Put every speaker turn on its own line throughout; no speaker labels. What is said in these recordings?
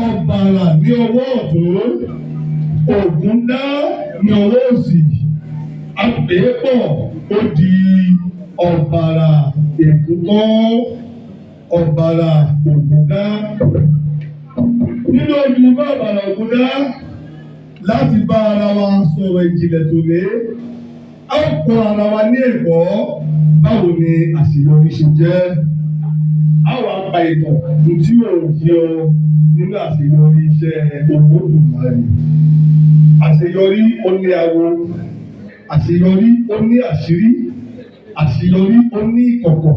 ọ̀bàrà ní ọwọ́ ọ̀tún, Ògúndá ní ọwọ́ òsì, àpépọ̀ ó di ọ̀bàrà Èkútọ́, ọ̀bàrà Ògúndá. Nínú ojúbọ ọ̀bàrà Ògúndá láti bá ara wa sọ̀rọ̀ ìjìnlẹ̀ tòní, a ó kọ́ ara wa ní ẹ̀kọ́ báwo ni àṣeyọrí ṣe jẹ́. A wá pa ìtàn tí yóò yọ nínú àṣeyọrí iṣẹ́ Olódùmarè. Àṣeyọrí ó ní awo, àṣeyọrí ó ní àṣírí, àṣeyọrí ó ní ìkọ̀kọ̀,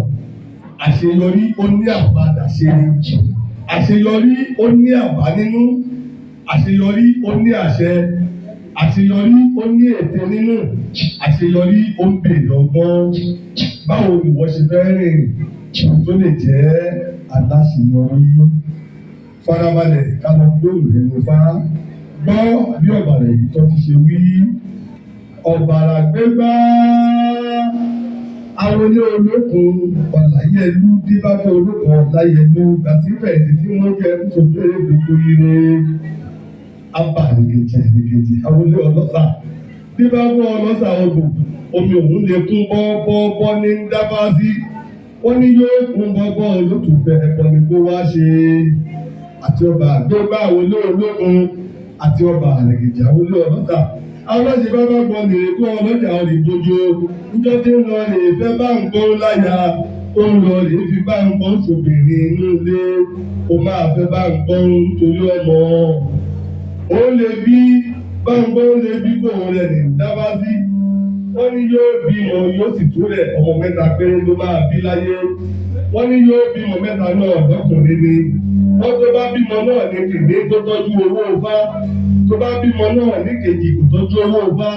àṣeyọrí ó ní àbádàṣe, àṣeyọrí ó ní àbá nínú, àṣeyọrí ó ní àṣẹ, àṣeyọrí ó ní ète nínú, àṣeyọrí ó ń bèrè ọgbọ́n. Báwo ni wọ́n ṣe fẹ́ rìn tó lè jẹ́ aláṣeyọrí? Farabalẹ̀ ká lọ gbóòrò ẹnu fá. Gbọ́ bí ọ̀bàrà yìí tó ti ṣe wí. Ọ̀bàrà gbégbá awolé olókun ọ̀làyẹlú díbàbẹ́ olókun ọ̀làyẹlú gbàtífẹ̀ẹ́tì tí wọ́n jẹ́ nítorí gbogbo ire. Abà nìkejì awolé ọlọ́sà díbàbẹ́ ọlọ́sà odò omi òun lè kún bọ́ọ̀bọ́ ní dábàásí. Wọ́n ní yóò kún bọ́ọ̀bọ́ olótùfẹ́ ẹ̀kọ́ ni kó wá ṣe. Àti ọba àgbégbá awolé olókun àti ọba àlẹ̀kejì awolé ọlọ́sà. Àwọn ọlọ́sìn bá gbọ́ nìyẹn kó ọlọ́jà ọ̀rẹ́ ìbójú. Níjọ́ tí ń lọ rè fẹ́ bá ń gbọ́ láyà, ó ń lọ rè fi bá ń gbọ́ sóbìnrin inú ilé. Ó máa fẹ́ bá ń gbọ́ nítorí ọmọ. Ó lè bí bá ń gbọ́ lè bí kó rẹ̀ ní dábàásí. Wọ́n ní yóò bímọ yóò sì tú rẹ̀ ọmọ mẹ́ta péré ló máa bí láyé. Wọ́n ní yóò bímọ mẹ́ta náà lọ́kùnrin ni. Wọ́n tó bá bímọ náà ní kìnní tó tọ́jú owó fá. Tó bá bímọ náà ní kejì kò tọ́jú owó fá.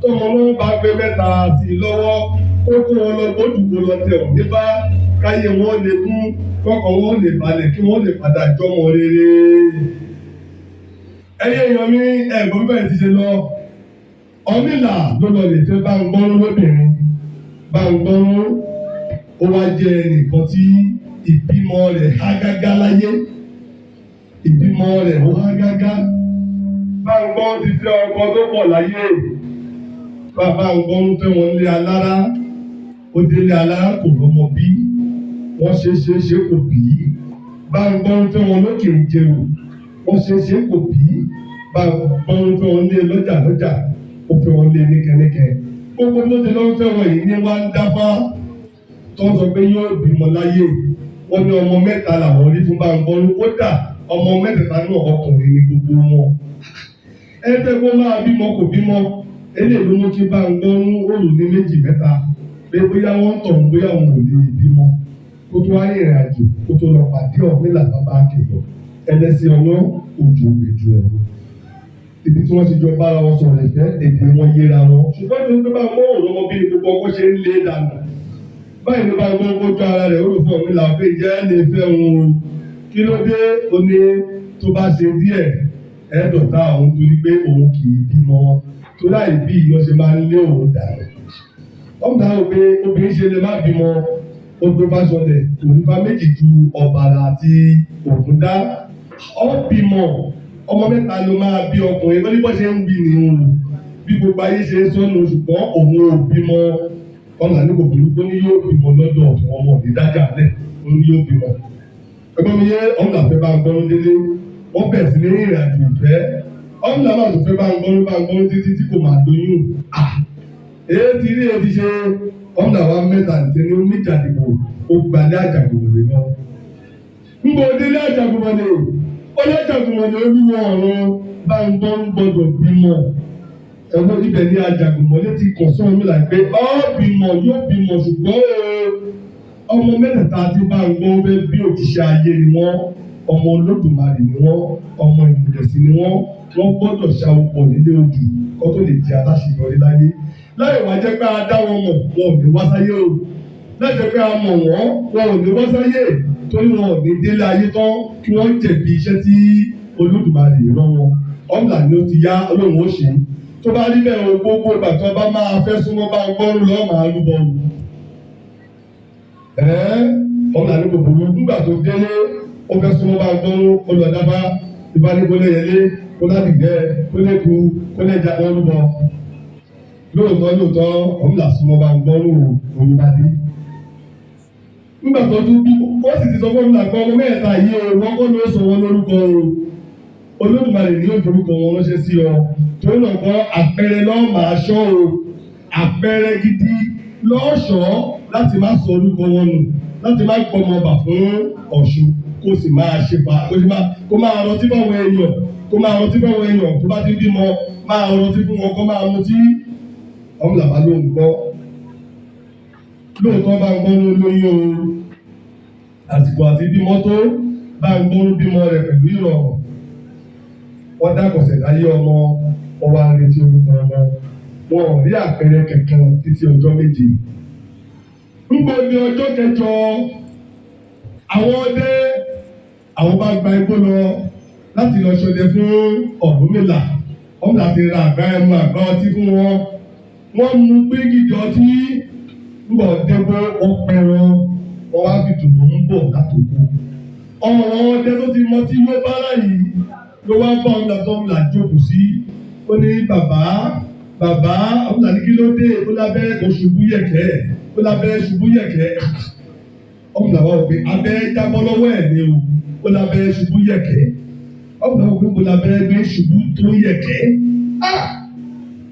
Tọ́mọ náà bá gbé mẹ́ta sí i lọ́wọ́, kó kó wọn lọ gbójú kó lọ tẹ̀ ọ́ níbà. Káyé wọn lè kún, kọ́kọ́ wọn lè balẹ̀ kí wọ́n lè padà jọmọ rere. Ẹyẹ èèyàn mi ẹ̀gbọ́n bẹ́ẹ̀ ti ṣe lọ. Ọ̀nìlà ló lọ lè fẹ́ bá ń gbọ́n lóbìnrin. Bá ń gbọ́n ó wá jẹ́ nìkan tí ìbímọ rẹ̀ há gágá láyé. Ìbímọ rẹ̀ ó há gágá. Bá ń gbọ́n ti fẹ́ ọkọ tó pọ̀ láyé. Bàbá ń gbọ́n fẹ́ wọn lé alára. Ó délé alára kò rọ́mọ bí. Wọ́n ṣe kò bí. Bá ń gbọ́n fẹ́ wọn lókè ìjẹun. Wọ́n ṣe kò bí. Bá ń gbọ́n fẹ́ wọn lé lọ́jà. Ó fẹ́ wọn lé níkẹ́níkẹ́. Gbogbo tó ti lọ́wọ́ fẹ́ wọn yìí ní wá ń dáfá. Tó ń sọ pé yóò bímọ láyé. Wọ́n ní ọmọ mẹ́ta làwọn rí fún bá ń gbọ́n. Kódà ọmọ mẹ́tẹ̀ẹ̀ta náà ọkùnrin ni gbogbo wọn. Ẹgbẹ́ kó máa bímọ kò bímọ. Eléyìí ló mú kí bá ń gbọ́n òòlù ní méjì mẹ́ta. Pé bóyá wọ́n tọ̀ bóyá wọn ò lè bímọ. Kó tó wá rìnrìn àjò kó tó lọ pàdé Ọ̀rúnmìlà bàbá Akẹ̀yọ̀. Ẹlẹ́sìn ọ̀nà òjò ògbèjò ẹ̀rọ. Ibi tí wọ́n ti jọ bára wọn sọ̀rọ̀ ìfẹ́ èdè wọn yéra wọn. Ṣùgbọ́n ní ọdún bá gbọ́ òun ọmọ bíi gbogbo ọkọ ṣe ń lé dànù. Báyìí ló bá gbọ́ kójú ara rẹ̀ ó lò fún Ọ̀rúnmìlà pé jẹ́ lè fẹ́ òun. Kí ló dé? Ó ní tó bá ṣe díẹ̀ ẹ̀ẹ́dọ̀ta òun torí pé òun kì í bímọ. Tó láì bí wọ́n ṣe máa ń lé òun dànù. Wọ́n dá o pé obìnrin ṣe lè má bímọ. Ó gbé fásọlẹ̀ òrùfá méjì ju ọ̀bàrà àti Ògúndá. Ó bímọ. Ọmọ mẹ́ta ló máa bí ọkùnrin. Ó ní bọ́ ṣe ń bí ni òun. Bí gbogbo ayé ṣe ń sọ́nù ṣùgbọ́n òun ò bímọ. Ọ̀nà ní kò burúkú ní yóò bímọ lọ́dọ̀ ọ̀tún ọmọ ìdájà lẹ̀. Ó ní yóò bímọ. Ẹgbọ́n mi yẹ ọ̀nà fẹ́ bá ń gbọ́n délé. Wọ́n bẹ̀rẹ̀ sí ní ìrìn àjò ìfẹ́. Ọ̀nà máa tún fẹ́ bá ń gbọ́n títí tí kò máa doyún. Èyí ti rí èyí ti ṣe ọ̀nà wa mẹ́ta ní ní oníjàdìbò ó gbalẹ̀ àjàgùnmọ̀lẹ̀ náà. Ń bọ̀ délé àjàgùnmọ̀lẹ̀ ọlọ́jàgùnmọ̀lẹ̀ olúwo ọ̀run bá ń gbọ́dọ̀ bímọ. Ẹ̀wọ́n ibẹ̀ ní àjàgùnmọ̀lẹ̀ ti kàn sọ́ọ́ mi láì pé ọ́ bímọ yóò bímọ ṣùgbọ́n ọmọ mẹ́tẹ̀ẹ̀ta tí bá ń gbọ́n fẹ́ bí òjíṣẹ́ ayé ni wọ́n. Ọmọ Olódùmarè ni wọ́n, ọmọ ìmùlẹ̀sí ni wọ́n gbọ́dọ̀ ṣàwùpọ̀ nílé ojú kó tó lè di aláṣeyọrí láyé. Láì wá jẹ́ pé a dá wọn mọ̀, wọn ò ní wá sáyé o. Láì jẹ́ pé a mọ̀ wọ́n, wọn ò ní wá sáyé. Torí wọn ò ní délé ayé tán kí wọ́n jẹ̀bi iṣẹ́ tí Olódùmarè rán wọn. Ọ̀nà ni ó ti yá Ọlọ́run ó ṣe. Tó bá rí bẹ́ẹ̀ o gbogbo ìgbà tó bá máa fẹ́ súnmọ́ bá ń gbọ́rù lọ́ọ́ máa lúbọ̀ o. Ọ̀nà ni kò burú nígbà tó délé ó fẹ́ súnmọ́ bá ń gbọ́rù ó lọ dábàá ìbáni kó lè yẹlé kó láti gẹ kó lè ku kó lè já wọn lúbọ lóòótọ́ Ọ̀rúnmìlà súnmọ́ bá ń gbọ́rù òun bá dé. Nígbà tó tún bí ó sì ti sọ fún Ọ̀rúnmìlà pé ọmọ mẹ́ta yìí o wọ́n kọ́ ló sọ wọn lórúkọ o Olódùmarè ní òforúkọ wọn ránṣẹ́ sí ọ tó náà kọ́ àpẹẹrẹ lọ́ọ́ máa ṣọ́ o àpẹẹrẹ gidi lọ́ọ̀ṣọ́ láti má sọ orúkọ wọn nù láti má gbọmọ bà fún Ọ̀ṣun kó sì máa ṣe fa kó máa rántí fáwọn èèyàn tó bá ti bímọ máa rántí fún wọn kó máa mutí. Ọ̀rúnmìlà bá ló ń gbọ́ lóòótọ́ bá ń gbọ́ lóyún o àsìkò àti bímọ tó bá ń gbọ́ bímọ rẹ̀ pẹ̀lú ìrọ̀rùn wọ́n dákọ̀sẹ̀ láyé ọmọ ọwọ́ àrètí orúkọ ọmọ wọn ò rí àpẹẹrẹ kankan títí ọjọ́ méje. Nígbà ní ọjọ́ kẹjọ àwọn ọdẹ àwọn bá gba igbó lọ láti lọ ṣọdẹ fún Ọ̀rúnmìlà. Ọ̀rúnmìlà ti ra àgbá ẹmu àgbá ọtí fún wọn. Wọ́n mú gbégidì ọtí ńgbà ọdẹgbọ ọpẹran wọn wá fi dùnú ń bọ̀ látòkò. Ọ̀rọ̀ ọdẹ tó ti mọtí ló bá láyìí ló wá bá Ọ̀rúnmìlà jókòó sí. Ó ní bàbá Ọ̀rúnmìlà ní kí ló dé ó lábẹ́ kò ṣubú yẹ̀kẹ́ ó lábẹ́ ṣubú yẹ̀kẹ́. Ọ̀rúnmìlà wà wípé abẹ́ jábọ́ lọ́wọ́ ẹ̀ ni o ó lábẹ́ ṣubú yẹ̀kẹ́. Ọ̀rúnmìlà wà wípé ó lábẹ́ gbé ṣubú tó yẹ̀kẹ́.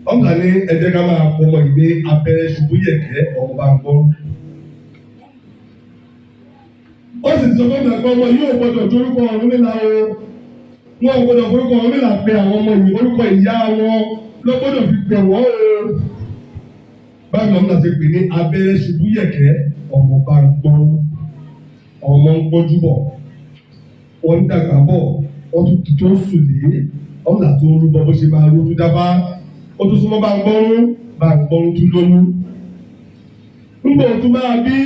Ọ̀rúnmìlà ní ẹ jẹ́ ká máa pọ̀ ọmọ ìgbé abẹ́ ṣubú yẹ̀kẹ́ ọmọ bá ń gbọ́. Ó sì ti sọ fún Ọ̀rúnmìlà pé ọmọ yóò gbọdọ̀ dórúkọ Ọ̀rúnmìlà o wọn ò gbọdọ̀ forúkọ Ọ̀rúnmìlà pé àwọn ọmọ yìí orúkọ ìyá wọn ló gbọdọ̀ fi pè wọ́n o. Báyìí Ọ̀rúnmìlà ti pè ní abẹ́rẹ́ ṣubú yẹ̀kẹ́ ọmọ bá ń gbọ́ ọmọ ń gbọ́jú bọ̀ wọ́n ń dàgbà bọ̀ wọ́n tún tó sùn lé Ọ̀rúnmìlà tó ń rúbọ bó ṣe máa rú tún dáfá ó tún súnmọ́ bá ń gbọ́rún tún lóyún. Ńgbà òtún máa bí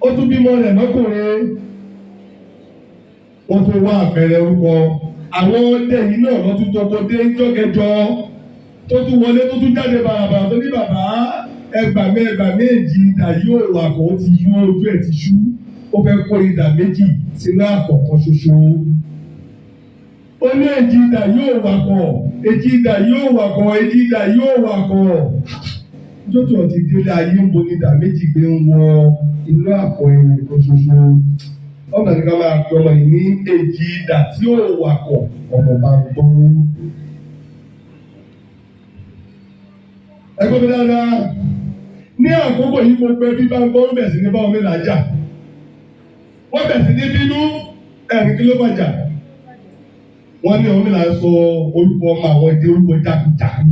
ó tún bímọ rẹ̀ lọ́kùnrin wọ́n tún wá àpẹẹrẹ orúkọ àwọn ọdẹ yìí náà wọ́n tún tọkọ dé jọ́kẹjọ tó tún wọlé tó tún jáde bàràbàrà tó ní bàbá ẹgbà méjì ìdà yóò wà kó ti yú ojú ẹ̀ ti ṣú ó fẹ́ kó ìdà méjì sínú àkọ́kọ́ ṣoṣo. Ó ní èjì ìdà yóò wà kọ̀ èjì ìdà yóò wà kọ̀ èjì ìdà yóò wà kọ̀. Jótò ti délé ayé ń bo ní ìdà méjì gbé ń wọ inú àpò ẹ̀yìn kan ṣoṣo. Ọ̀nà ní ká máa pe ọmọ yìí ní èjì ìdà tí ó wà kọ̀ ọmọ bá ń gbọ́. Ẹgbẹ́ mi dáadáa ní àkókò yìí mo pẹ́ bí bá ń gbọ́ bẹ̀ sí ní bá Ọ̀rúnmìlà jà. Wọ́n bẹ̀ sí ní bínú ẹ̀rín kí ló bá jà. Wọ́n ní Ọ̀rúnmìlà sọ orúkọ ọmọ àwọn èdè orúkọ jákujàku.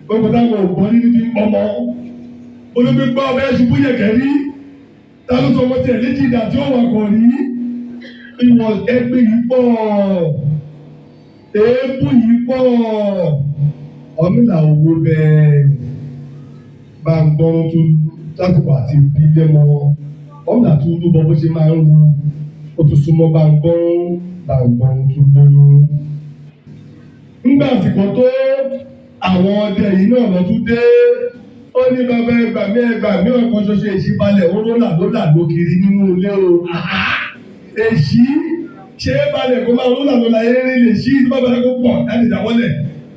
Orúkọ táwọn ògbọ́n nínú ti ń pọmọ. Olóògbé gbọ́ ọbẹ̀ ṣubú yẹ̀kẹ́ rí. Ta ló sọ ọmọ tiẹ̀ léjì ìdá tí ó wà kọ̀ rí? Ìwọ̀n ẹgbẹ́ yìí pọ̀. Èébú yìí pọ̀. Ọ̀rúnmìlà owó bẹ́ẹ̀ bá ń gbọ́rún tún lásìkò àti ìbílẹ̀ mọ́. Ọ̀rúnmìlà tún rúbọ bó ṣe máa ń ru. Ó tún súnmọ́ bá ń gbọ́rún tún lóyún. Nígbà àsìkò tó àwọn ọdẹ yìí náà lọ tún dé. Ó ní bàbá ẹgbà mí ọ̀kan ṣoṣo ìṣíbalẹ̀ ó lólà lókiri nínú ilé o. Èṣí ṣé balẹ̀ kó máa lólà eré lè ṣí tó bá balẹ̀ kó pọ̀ láti ìdáwọ́lẹ̀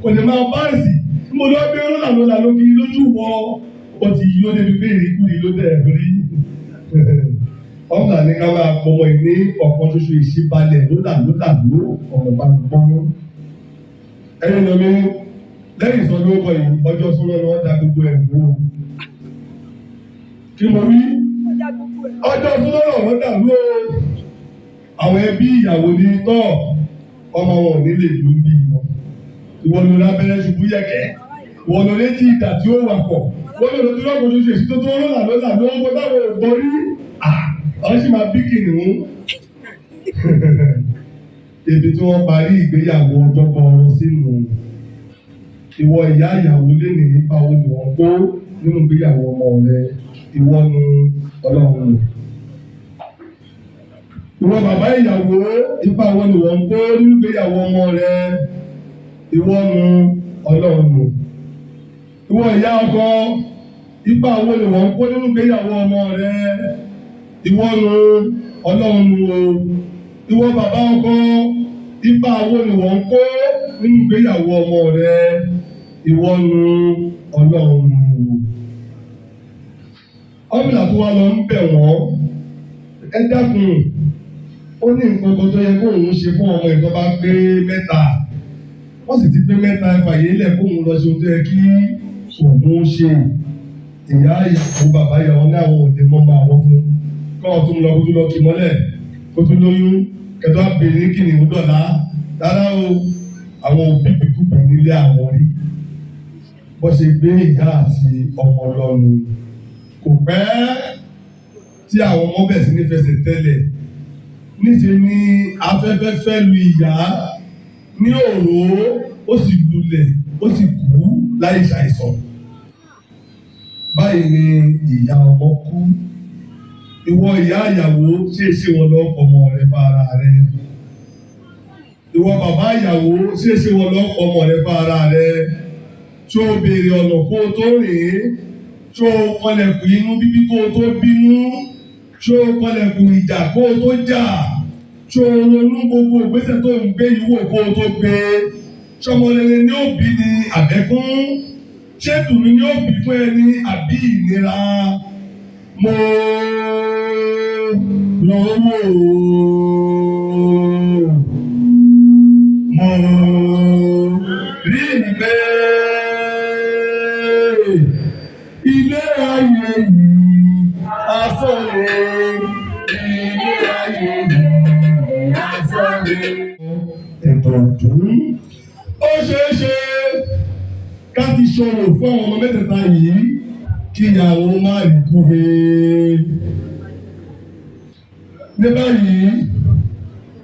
kò ní máa báàsì. Mo lọ gbé lólà lókiri lójú wọ ó ti yó débi pé ìrìkúri ló dẹ̀ rí. Ọ̀rúnmìlà ní ká máa pọmọ ìní ọ̀kan ṣoṣo ìṣíbalẹ̀ lólà ló ọmọ bá gbọ́. Ẹyin lọ mi lẹ́yìn ìsọdún ọkọ̀ yìí ọjọ́ súnmọ́ ni wọ́n da gbogbo ẹ̀ wò. Kí mo rí? Ọjọ́ súnmọ́ náà wọ́n dà ló. Àwọn ẹbí ìyàwó ní tọ́ ọmọ wọn ò ní lè dùn bí wọn. Ìwọ ló lábẹ́rẹ́ ṣubú yẹ̀kẹ́. Ìwọ ló létí ìdà tí ó wà kọ̀. Wọ́n lè lọ́dún lọ́kùn ṣoṣo èsì tó tó lọ́là ló ń bọ́ táwọn ò gbọ́ rí. Àwọn sì máa bí kìnìún. Ibi tí wọ́n parí ìgbéyàwó ọjọ́ kan sínú. Ìwọ ìyá ìyàwó lé ní ipa wo ni wọ́n kó nínú ìgbéyàwó ọmọ rẹ ìwọ nu Ọlọ́run. Ìwọ bàbá ìyàwó ipa wo ni wọ́n kó nínú ìgbéyàwó ọmọ rẹ ìwọ nu Ọlọ́run. Ìwọ ìyá ọkọ ipa wo ni wọ́n kó nínú ìgbéyàwó ọmọ rẹ ìwọ nu Ọlọ́run o. Ìwọ bàbá ọkọ Ipa wo ni wọ́n ń kó nínú ìgbéyàwó ọmọ rẹ? Ìwọ nu Ọlọ́run wò. Ọ̀rúnmìlà tó wá lọ ń bẹ̀ wọ́n. Ẹ dákun, ó ní nǹkan kan tó yẹ kó òun ṣe fún ọmọ ìtọ́ bá gbé mẹ́ta. Wọ́n sì ti gbé mẹ́ta fàyè lẹ̀ kó òun lọ ṣe ohun tó yẹ kí òun ṣe. Ìyá ìyàwó bàbá ìyàwó ní àwọn òde mọ́ máa wọ́ fún. Kọ́ tó ń lọ kó tó lọ kí mọ́lẹ̀ kó tó lóyún kẹtọ́ àbèrè kìnìún dọ̀la. Rárá o, àwọn òbí bìkúbì nílé àwọn rí. Bọ́ ṣe gbé ìyá àti ọmọ lọ́nu. Kò pẹ́ tí àwọn ọmọ bẹ̀ sí ní fẹsẹ̀ tẹ́lẹ̀. Níṣe ni afẹ́fẹ́ fẹ́ lu ìyá ní òró, ó sì lulẹ̀, ó sì kú láì ṣàìsàn. Báyìí ni ìyá ọmọ kú. Ìwọ ìyá ìyàwó ṣe wọn lọ ọmọ rẹ fara rẹ. Ìwọ bàbá ìyàwó ṣe wọn lọ ọmọ rẹ fara rẹ. Ṣé o béèrè ọ̀nà kó o tó rìn? Ṣé o kọlẹ̀kùn inú bíbí kó o tó bínú? Ṣé o kọlẹ̀kùn ìjà kó o tó jà? Ṣé o ronú gbogbo ìgbésẹ̀ tó ń gbé ìwò kó o tó gbé? Ṣọmọ rere ni ó bí ni àbẹ́kún? Ṣé dùnú ni ó bí fún ẹni àbí ìnira? Mo lọ́wọ́ mo rí ìgbé ilé ayé yìí asọ̀rẹ́ ilé ayé yìí asọ̀rẹ́. Ẹ̀tọ́ dùn. Ó ṣeé ṣe ká ti ṣòro fún àwọn ọmọ mẹ́tẹ̀ẹ̀ta yìí kí ìyàwó má rí kú he. Ní báyìí,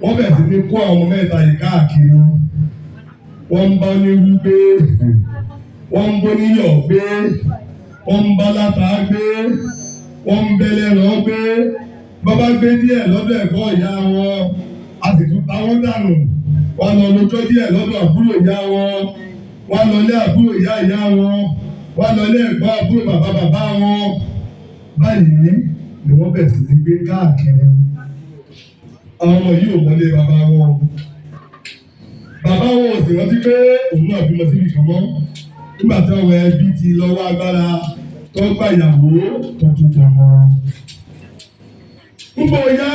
wọ́n bẹ̀rẹ̀ sí ní kó àwọn ọmọ mẹ́ta yìí káàkiri. Wọ́n ń bá onírú gbé, wọ́n ń bóníyọ̀ gbé, wọ́n ń bá láta gbé, wọ́n ń bẹ́lẹ́rọ̀ gbé. Bàbá gbé díẹ̀ lọ́dọ̀ ẹ̀gbọ́n ìyá wọn, a sì tún ta wọ́n dànù. Wọ́n lọ lójó díẹ̀ lọ́dọ̀ àbúrò ìyá wọn, wọ́n lọ lé àbúrò ìyá ìyá wọn, wọ́n lọ lé ẹ̀gbọ́n àbúrò bàbá bàbá wọn. Báyìí ni wọ́n bẹ̀rẹ̀ sí ní gbé káàkiri. Àwọn ọmọ yìí ò mọlé bàbá wọn. Bàbá wọn ò sì rántí pé òun náà bímọ síbi kan mọ́. Nígbà tí àwọn ẹbí ti lọ́wọ́ agbára tó gbà ìyàwó tó tún tẹ̀ mọ́. Nígbà yá,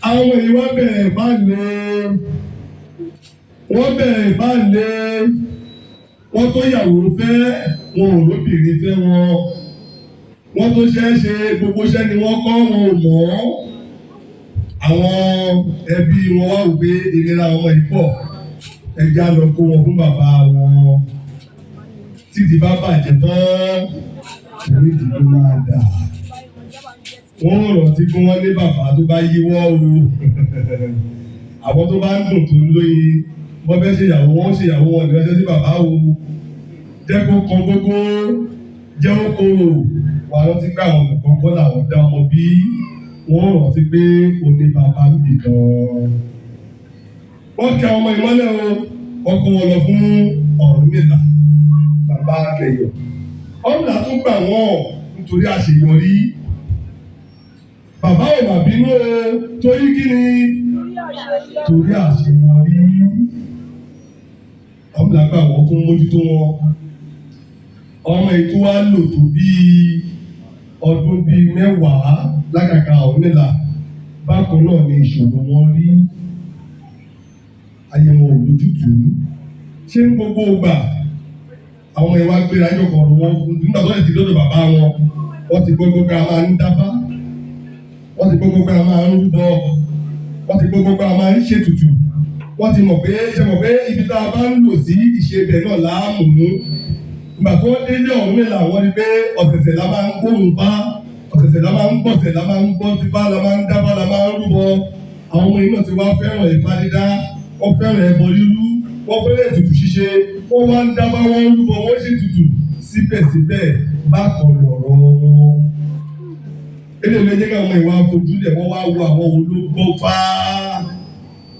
àwọn ọmọ yìí wọ́n bẹ̀rẹ̀ ìbálẹ̀. Wọ́n bẹ̀rẹ̀ ìbálẹ̀. Wọ́n tó yàwó fẹ́, wọn ò lóbìnrin fẹ́ wọn. Wọ́n tó ṣe gbogbo iṣẹ́ ni wọ́n kọ́ wọn ò mọ̀. Àwọn ẹbí wọn wá wò pé ìnira ọmọ yìí pọ̀. Ẹja lọ kó wọn fún bàbá wọn. Títí bá bàjẹ́ tán, oríṣi tó máa dà. Wọ́n rántí kí wọ́n ní bàbá tó bá yíwọ́ o. Àwọn tó bá ń dùn tó ń lóyin, wọ́n fẹ́ ṣèyàwó wọn ṣèyàwó wọn ní ọjọ́ sí bàbá o. Jẹ́ kó kan gbogbo, jẹ́ ó korò. Wà á rántí pé àwọn nǹkan kọ́ làwọn dá ọmọ bí. Wọ́n rántí pé o ní bàbá ń bì gan. Wọ́n kí àwọn ọmọ ìmọ́lẹ̀ o, wọ́n kó wọn lọ fún Ọ̀rúnmìlà, bàbá akẹyọ̀. Ọ̀rúnmìlà tún gbà wọ́n nítorí àṣeyọrí. Bàbá ò mà bínú o, torí kí ni? Torí àṣeyọrí. Ọ̀rúnmìlà gbà wọ́n fún mójútó wọn. Ọmọ ètò wa lò tó bíi ọdún bíi 10 lákàkà Ọ̀rúnmìlà. Bákan náà ni ìṣòro wọn rí. Ayé wọn ò lójútùú. Ṣé ń gbogbo gbà àwọn ìwà gbéra yọkọ̀ ọ̀rọ̀ wọn nígbà tó lè ti lọ́dọ̀ bàbá wọn, wọ́n ti gbogbo gbà máa ń dáfá, wọ́n ti gbogbo gbà máa ń rúbọ, wọ́n ti gbogbo gbà máa ń ṣètùtù, wọ́n ti mọ̀ pé ibi tá a bá ń lò sí ìṣe ibẹ̀ náà láàmú. Ìgbà tó délé Ọ̀rúnmìlà wọ́n ní pé ọ̀sẹ̀sẹ̀ la máa ń gbóhùn bá, ọ̀sẹ̀sẹ̀ la máa ń gbọ̀sẹ̀ la máa ń gbọ́ fífá la máa ń dáfá la máa ń rúbọ. Àwọn ọmọ iná ti wá fẹ́ràn ìfá dídá, wọ́n fẹ́ràn ẹbọ rírú, wọ́n fẹ́ràn ètùtù ṣíṣe, wọ́n wá ń dábá wọn rúbọ wọ́n sì tutù. Síbẹ̀síbẹ̀ bákan lọ̀rọ̀ wọn. Eléyìí jẹ́ káwọn ìwà afojúlẹ̀ wọ́n wá wo àwọn ológbò fáá.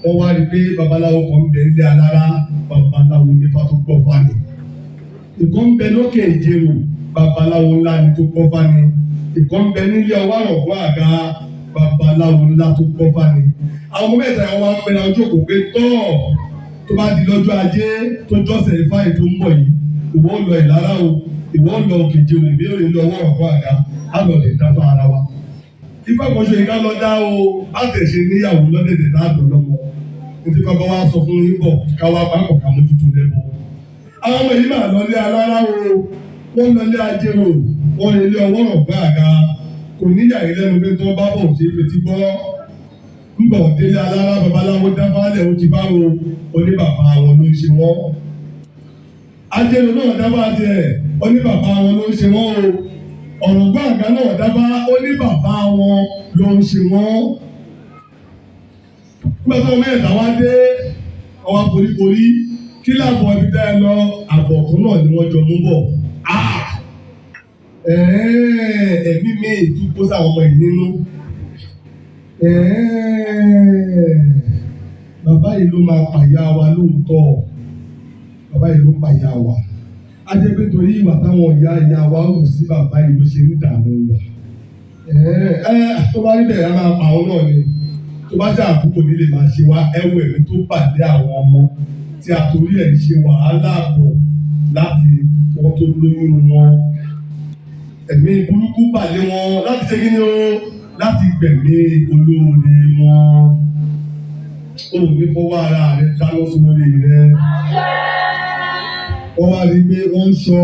Wọ́n wá rí pé babaláwo kan ń bẹ nílé alára, babaláwo nípa tó gbọ́ fani. Ìkan ń bẹ lókè ìjẹrò, babaláwo ńlá ni tó gbọ́ fani. Ìkan ń bẹ nílé ọwọ́ àrọ̀gbọ́n àga, babaláwo ńlá tó gbọ́ fani. àwọn ọmọ mẹ́ta yẹn wọ́n wá pẹ́ra ojú òkú pé tọ́ tó bá di lọ́jọ́ ajé tó jọ́sẹ̀ ìfáì tó ń bọ̀ yìí ìwọ lọ Ìlara o ìwọ lọ Òkèjì o ìbí òye lọ ọwọ́ ọ̀pọ̀ àga á lọ lè dá fún ara wa. Ifá kan ṣe ìka lọ dá o á tẹ̀ ṣe níyàwó lọ́dẹ̀dẹ̀ láàbọ̀ lọ́mọ nítorí kọ́kọ́ wá sọ fún yín bọ̀ káwá pápọ̀ ká mójútó lẹ́bọ̀. Àwọn ọmọ yìí máa lọlé alára o wọ́n lọlé ajé o wọ́n lè lé ọwọ́ ọ̀pọ̀ àga kò níyà ìlẹ́nu pé tó bá bọ̀ ṣe fetí gbọ́ ńgbọ̀ délé alára babaláwo dábàálẹ̀ ó ti bá o oníbàbá wọn ló ń ṣe wọ́n. Ajẹ́lu náà dábàá tiẹ̀ oníbàbá wọn ló ń ṣe wọ́n o. Ọ̀rọ̀gbọ́n àga náà dábàá oníbàbá wọn ló ń ṣe wọ́n. Nígbà tó mẹ́ta wá dé ọwọ́ foríkorí kí láàbọ̀ ibi dá ẹ lọ àbọ̀ kan náà ni wọ́n jọ mú bọ̀. Ẹ̀mí mi tún kó sáwọn ọmọ yìí nínú. Bàbá yìí ló máa pàyà wa lóòótọ́. Bàbá yìí ló pàyà wa. A jẹ́ pé torí ìwà táwọn ìyá wa hù sí bàbá yìí ló ṣe ń dààmú wa. Tó bá rí bẹ́ẹ̀ á máa pa òun náà ni. Tó bá ṣe àkókò nílé máa ṣe wá ẹ̀wù ẹ̀mí tó pàdé àwọn ọmọ tí a torí ẹ̀ ń ṣe wàhálà bọ̀ láti wọ́n tó lóyún wọn. Ẹ̀mí burúkú pàdé wọn láti ṣe kí ni o láti gbẹ̀mí olóore wọn. O ò ní fọwọ́ ara rẹ dáná sórí rẹ. Wọ́n wá rí pé wọ́n ń sọ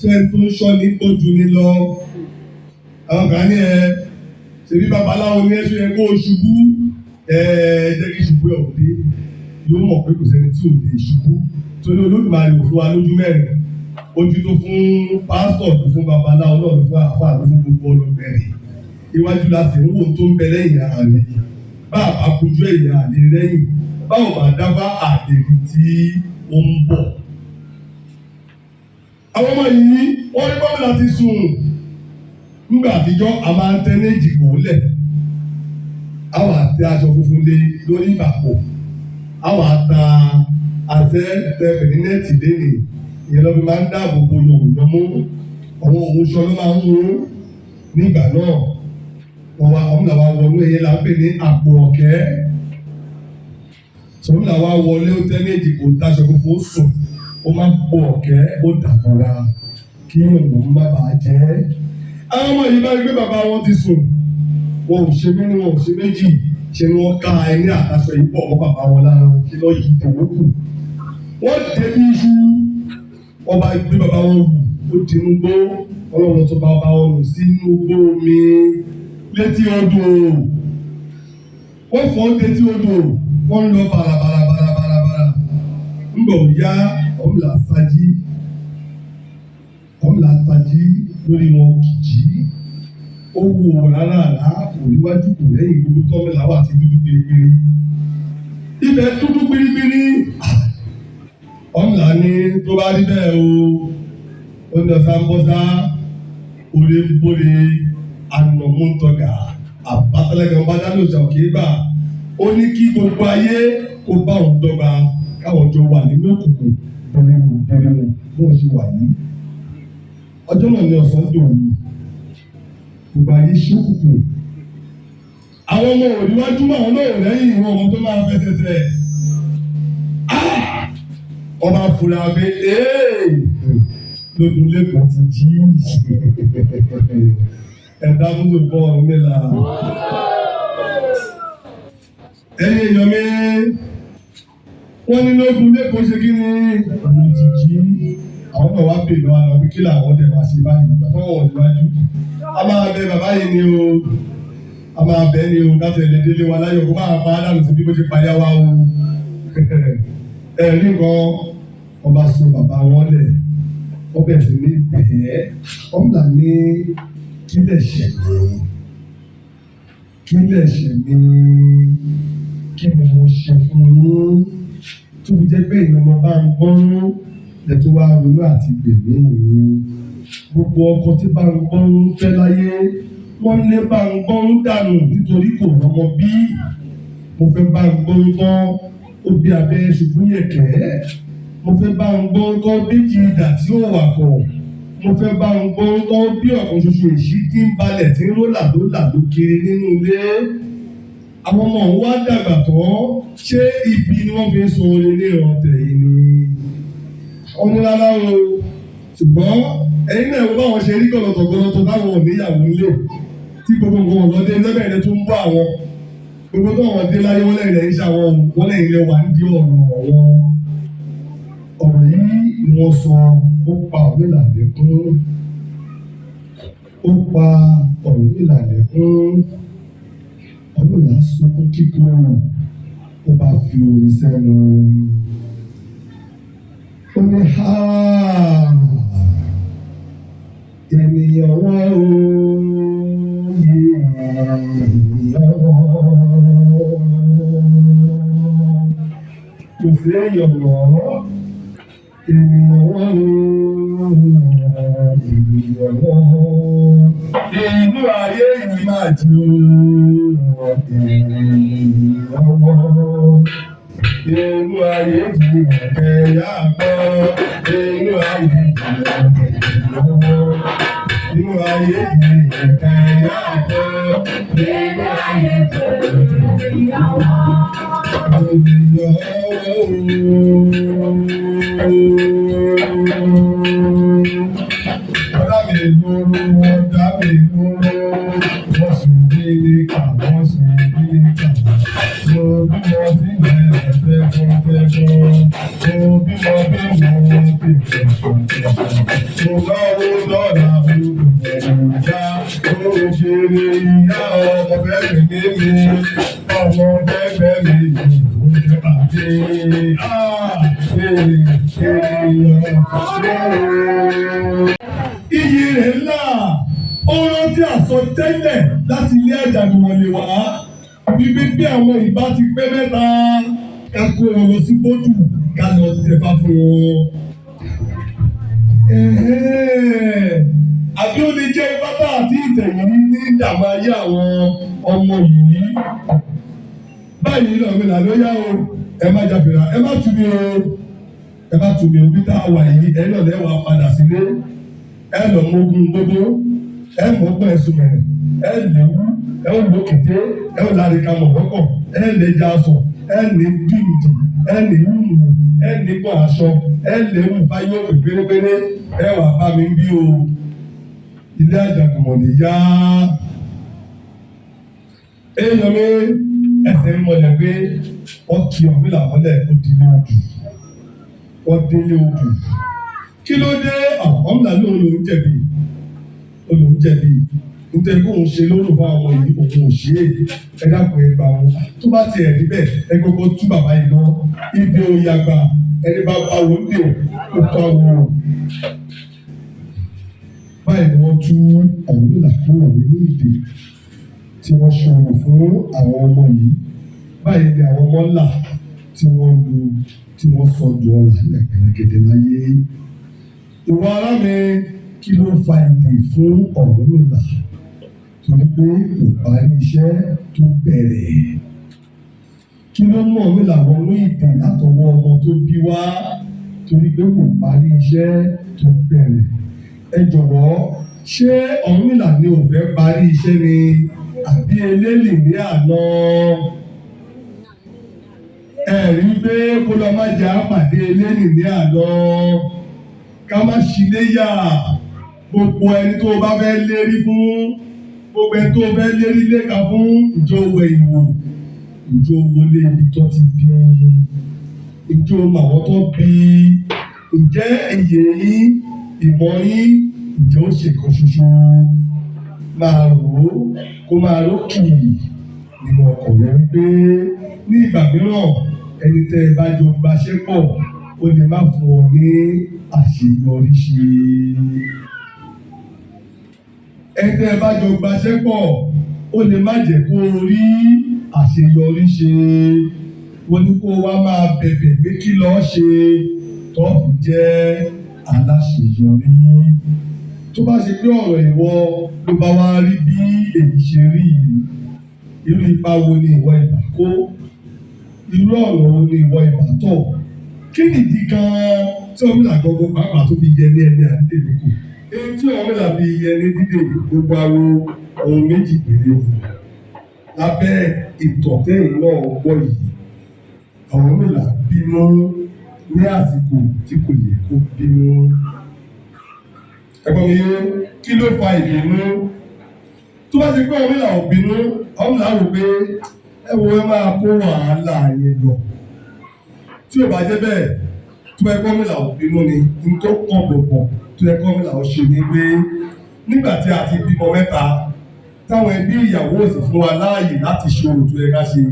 ṣé tó ń sọ ní ojú ní lọ. Àwọn kan ní ṣèbí babaláwo ní ẹ̀ṣọ́ yẹn kó o ṣubú jẹ́ kí ṣubú ẹ̀ ò dé. Yóò mọ̀ pé kò sẹ́ni tí ò lè ṣubú. Torí Olódùmarè ò fún wa lójú mẹ́rin. Ojú tó fún pásítọ̀ tó fún babaláwo náà ló fún àfáà ló fún gbogbo ọlọ́gbẹ̀rẹ̀. Iwájú la sì ń wò tó ń bẹ lẹ́yìn àlè. Bá a bá kojú ẹ̀yìn àlè lẹ́yìn. Báwo bá dábàá àdèrí tí ó ń bọ̀. Àwọn ọmọ yìí wọ́n rí bọ́ọ̀lù láti sùn. Nígbà àtijọ́ a máa ń tẹ́ ní ìjìkò lẹ̀. Àwọn àti aṣọ funfun lé lórí ìbàpọ̀. Àwọn àta àṣẹ tẹ̀fẹ̀ ní nẹ́ẹ̀tì lẹ́nì. Ìyẹn lọ́ fi máa ń dáàbò bo yòòyàn mú. Àwọn òun ṣọ ló máa ń mú nígbà náà. Wọ́n wá ọ̀hún làwọn wọnú ẹyẹ là ń pè ní àpò ọ̀kẹ́. Sọ̀rọ̀ làwọn wọlé ó tẹ́ ní ìjìkò taṣọ funfun sùn. Ó máa ń pọ̀ ọ̀kẹ́ ó dàbọ̀ra kí òun má bàa jẹ́. Àwọn ọmọ yìí bá rí pé bàbá wọn ti sùn. Wọn ò ṣe méní wọn ò ṣe méjì. Ṣé ni wọ́n ká ẹni àtàṣọ yìí pọ̀ mọ́ bàbá wọn lára kí lọ́ọ́ yí ìdòwò kù. Wọ́n débi iṣu. Wọ́n bá gbé bàbá wọn wù ó tinú gbó. Ọlọ́run tó bá bá wọn lò sínú gbó mi létí odò. Wọ́n fọ́ létí odò. Wọ́n ń lọ bàràbàràbàràbàrà. Ńgbà ò yá ọ̀mùlà tají lórí wọn kìjì. Ó wò rárá kò níwájú kò lẹ́yìn gbogbo tọ́mìlà wà tí dúdú gbirigbiri. Ibẹ̀ dúdú gbirigbiri. Ọ̀mùlà ní tó bá rí bẹ́ẹ̀ o. Ó ní ọ̀sán bọ́sá orí ń bóre anamúntọ́gà àbátálẹ́gàn bá dáná òjà òkè gbà. Ó ní kí gbogbo ayé kó bá òun dọ́gba káwọn jọ wà nínú òkùnkùn bẹ̀rẹ̀ bó ṣe wà yìí. Ọjọ́ náà ni ọ̀sán dùn ún. Gbogbo ayé ṣókùnkùn. Àwọn ọmọ òdiwájú máa ń lọ́wọ́ lẹ́yìn ìwọ̀n ọmọ tó máa fẹsẹ̀ tẹ̀. Ọba fúra pé lódún lẹ́kọ̀ọ́ ti jí. Ẹ̀dá múlò fọ́ ọ̀rọ̀ mẹ́la. Ẹ̀yin èèyàn mi. Wọ́n ní lóògùn lẹ́kọ̀ọ́ ṣe kí ni ọ̀nà ti jí. Àwọn náà wá pè lọ́wọ́ àwọn kí làwọn tẹ̀ máa ṣe báyìí nígbà tó wọ̀ níwájú. A máa bẹ bàbá yìí ni o. A máa bẹ ni o láti ẹ̀lẹ́ délé wa láyọ̀ kó máa pa á dànù sí bí mo ṣe payá wa o. Ẹ̀rí nǹkan ọba sọ bàbá wọn lẹ̀. Wọ́n bẹ̀rẹ̀ sí ní bẹ̀ẹ́. Wọ́n gbà ní kílẹ̀ ṣẹ̀ mí. Kílẹ̀ ṣẹ̀ mí. Kí ni mo ṣe fún yín? Tó fi jẹ́ pé èèyàn ọmọ bá ń gbọ́n lẹ́tọ́ wá ronú àti gbèmí mi. Gbogbo ọkọ tí bá ń gbọ́n fẹ́ láyé wọ́n lé bá ń gbọ́n dànù nítorí kò rọ́mọ bí. Mo fẹ́ bá ń gbọ́n tán ó bí abẹ́ ṣubú yẹ̀kẹ́. Mo fẹ́ bá ń gbọ́n tán méjì ìdà tí ó wà kọ̀. Mo fẹ́ bá ń gbọ́n tán bí ọ̀kan ṣoṣo èṣí tí ń balẹ̀ tí ń rólà ló kiri nínú ilé. àwọn ọmọ òun wá dàgbà tán ṣé ibi ni wọ́n fi ń sun orin ní ìrántẹ̀ yìí ni wọ́n ní rárá o ṣùgbọ́n ẹ̀yin náà wọ́n báwọn ṣe rí gọ̀lọ̀tọ̀ táwọn ò níyàwó nílé tí gbogbo nǹkan ọ̀lọ́dẹ lẹ́bẹ̀rẹ̀ tó ń bọ́ àwọn gbogbo tó àwọn dé láyé wọ́n lẹ́yìn lẹ́yìn ṣàwọn wọ́n lẹ́yìn lẹ́ wà nídìí ọ̀rọ̀ yìí ni wọ́n sọ ó pa Ọ̀rúnmìlà lẹ́kún ó pa Ọ̀rúnmìlà lẹ́kún Ọ̀rúnmìlà sunkún kíkorò ó bá fi orin sẹ́nu ó ní ha ènìyàn wá o ènìyàn wá kò sí èèyàn wá ènìyàn wá o ènìyàn wá inú ayé yìí máa jù ènìyàn wá inú ayé yìí ẹ̀yà gbọ́ inú ayé yìí ènìyàn wá inú ayé yìí ẹ̀yà gbọ́ inú ayé yìí ènìyàn wá. Ọ̀dà mi lóró, ọ̀dà mi lóró, wọ́n sì délé kà, wọ́n sì délé kà. Mo bímọ sílẹ̀ fẹ́fẹ́fẹ́, mo bímọ bí mo ti fẹ́fẹ́fẹ́. Mo lọ́wọ́ lọ́la gbogbo ìyá, mo ṣeré ìyá ọmọ bẹ́ẹ̀ mi ní ọmọ bẹ́ẹ̀ mi ní. Iyì rẹ̀ ńlá, ó rántí àsọtẹ́lẹ̀ láti ilé Àjàgùnmọ̀lẹ̀ wá. Bíbí bí àwọn ìbá ti pé mẹ́ta, ẹ kó wọn lọ sí bójú ká lọ tẹ̀fá fún wọn. Àbí ó lè jẹ́ ìbátá àti ìtẹ̀yìn ní ìdààmú ayé àwọn ọmọ yìí. Báyìí Ọ̀rúnmìlà ló yá o, ẹ má jàfèrà, ẹ má tù mí o, ẹ má tù mí o, bí tá a wà yìí, ẹ lọ lẹ́wà padà sílé, ẹ lọ mógún gbogbo, ẹ mọ́gbọ́n ẹ̀sùn mẹ́rin, ẹ léwu, ẹ ó lo kété, ẹ ó lárí ka mọ̀ wọ́kọ̀, ẹ lè já aṣọ, ẹ ní dìndì, ẹ ní yúnú, ẹ ní bọ̀ aṣọ, ẹ léwu fáyọ̀ pé pérépéré, ẹ wà bá mi bí o, ilé Àjàgùnmọ̀lẹ̀ yá. Ẹ yọ mí ẹsẹ̀ mọ̀lẹ̀ pé wọ́n kí Ọ̀rúnmìlà mọ́lẹ̀ ó délé odù wọ́n délé odù kí ló dé Ọ̀rúnmìlà ní olóhùn jẹ̀bi nítorí kó òun ṣe lóró fún àwọn yìí òun ò ṣe é dákun ẹ gbà wọn tó bá tiẹ̀ rí bẹ́ẹ̀ ẹ gbogbo tú bàbá yìí lọ ibi òye àgbà ẹni bá bá wọn dé ó tó àwọn o. Báyìí ni wọ́n tú Ọ̀rúnmìlà kúrò nínú ìdè tí wọ́n ṣòro fún àwọn ọmọ yìí. Báyìí ni àwọn ọmọ ńlá tí wọ́n lu tí wọ́n sọ ju ọ̀la lẹ́gbẹ̀rẹ̀gẹ̀dẹ̀ láyé. Ìwọ ará mi kí ló fa ìdè fún Ọ̀rúnmìlà torí pé kò parí iṣẹ́ tó bẹ̀rẹ̀. Kí ló mú Ọ̀rúnmìlà wọnú ìdè látọwọ́ ọmọ tó bí wá torí pé kò parí iṣẹ́ tó bẹ̀rẹ̀. Ẹ jọ̀wọ́ ṣé Ọ̀rúnmìlà ni ò fẹ́ parí iṣẹ́ ni àbí eléèlì ní àná? Ẹ̀rí pé kó lọ má jẹ́ àpàdé eléèlì ní àná ká má ṣíléyà gbogbo ẹni tó bá fẹ́ lérí fún gbogbo ẹni tó fẹ́ lérí léka fún ìjọ wẹ̀ ìwò ìjọ wọlé ibi tó ti bí ìjọ màwọ́ tó bí ǹjẹ́ èyí yín ìmọ̀ yín ǹjẹ́ ó ṣe kan ṣoṣo máa rò ó kó máa rókì nínú ọkàn rẹ wípé ní ìgbà mìíràn ẹni tẹ́ ẹ bá jọ gbaṣẹ́ pọ̀ ó lè má fún ọ ní àṣeyọrí ṣe. Ẹni tẹ́ ẹ bá jọ gbaṣẹ́ pọ̀ ó lè má jẹ́ kó o rí àṣeyọrí ṣe. Wọ́n ní kó wá máa bẹ̀bẹ̀ pé kí lọ́ọ́ ṣe tó fi jẹ́ aláṣeyọrí. Tó bá ṣe pé ọ̀rọ̀ ìwọ ló bá wá rí bí èyí ṣe rí yìí, irú ipa wo ni ìwọ ìbá kó? Irú ọ̀rọ̀ wo ni ìwọ ìbá tọ̀? Kí nìdí gan-an tí Ọ̀rúnmìlà gbogbo pàápàá tó fi yẹ ní ẹni àdéhùn? Èyí tí Ọ̀rúnmìlà fi yẹ ní dídè gbogbo awo ohun méjì péré ni. lábẹ́ ìtọ̀tẹ́yìn náà gbọ́ yìí Ọ̀rúnmìlà bínú ní àsìkò tí kò yẹ kó bínú. Ẹ̀gbọ́n mi yé kí ló fa ìbínú? Tó bá ti pé Ọ̀rúnmìlà ò bínú, Ọ̀rúnmìlà rò pé ẹ wo ẹ máa kó wàhálà yẹn lọ. Tí ò bá jẹ́ bẹ́ẹ̀, tó bá yẹ kó Ọ̀rúnmìlà ò bínú ni, n tó kàn gbọ̀gbọ̀ tó yẹ kó Ọ̀rúnmìlà ò ṣe ni pé nígbà tí a ti bímọ mẹ́ta, táwọn ẹbí ìyàwó sì fún wa láàyè láti ṣe ohun tó yẹ ká ṣe,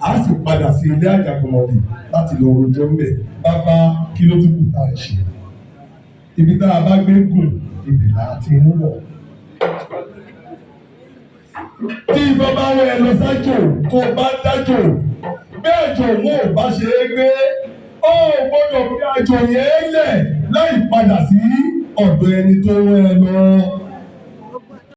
a sì padà sí ilé àjàkùmọ̀lì láti lọ rojọ́ ńbẹ̀. Bàbá kí ló tún kù tá a ṣe? Ibi tá a bá gbé gùn, ibẹ̀ là á ti mú bọ̀. Tí ìbọn bá rẹ̀ ẹ lọ sájò tó bá dájò, bẹ́ẹ̀ jò wọn ò bá ṣe é gbé, ó gbọ́dọ̀ fi àjò yẹn lẹ̀ láì padà sí ọ̀dọ̀ ẹni tó rán ẹ lọ.